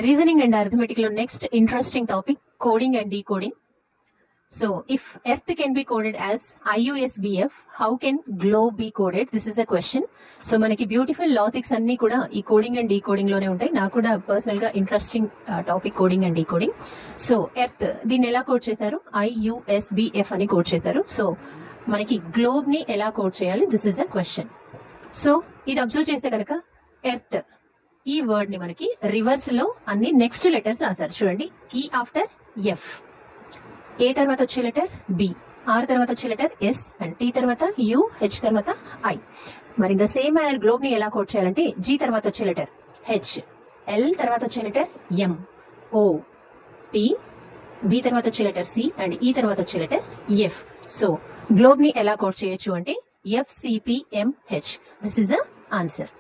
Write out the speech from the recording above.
Reasoning and arithmetic లో next interesting topic coding and decoding. So if earth can be coded as IUSBF, how can globe be coded? This is a question. So మనకి beautiful logics అన్ని కూడా ఈ coding and decoding లోనే ఉంటాయి. నాకు కూడా personal గా interesting topic coding and decoding. So earth దీన్ని ఎలా కోడ్ చేశారు? IUSBF అని కోడ్ చేశారు. సో మనకి గ్లోబ్ ని ఎలా కోడ్ చేయాలి? This is a question. So ఇది అబ్జర్వ్ చేస్తే కనుక ఎర్త్ ఈ వర్డ్ ని మనకి రివర్స్ లో అన్ని నెక్స్ట్ లెటర్స్ రాశారు. చూడండి, ఈ ఆఫ్టర్ ఎఫ్, ఏ తర్వాత వచ్చే లెటర్ బి, ఆర్ తర్వాత వచ్చే లెటర్ ఎస్, అండ్ టీ తర్వాత యు, హెచ్ తర్వాత ఐ. మరి in the same manner globe ని ఎలా కోడ్ చేయాలంటే జీ తర్వాత వచ్చే లెటర్ హెచ్, ఎల్ తర్వాత వచ్చే లెటర్ ఎం, ఓ, పి, బి తర్వాత వచ్చే లెటర్ సి, అండ్ ఈ తర్వాత వచ్చే లెటర్ ఎఫ్. సో గ్లోబ్ ని ఎలా కోడ్ చేయొచ్చు అంటే FCPMH. This is the answer.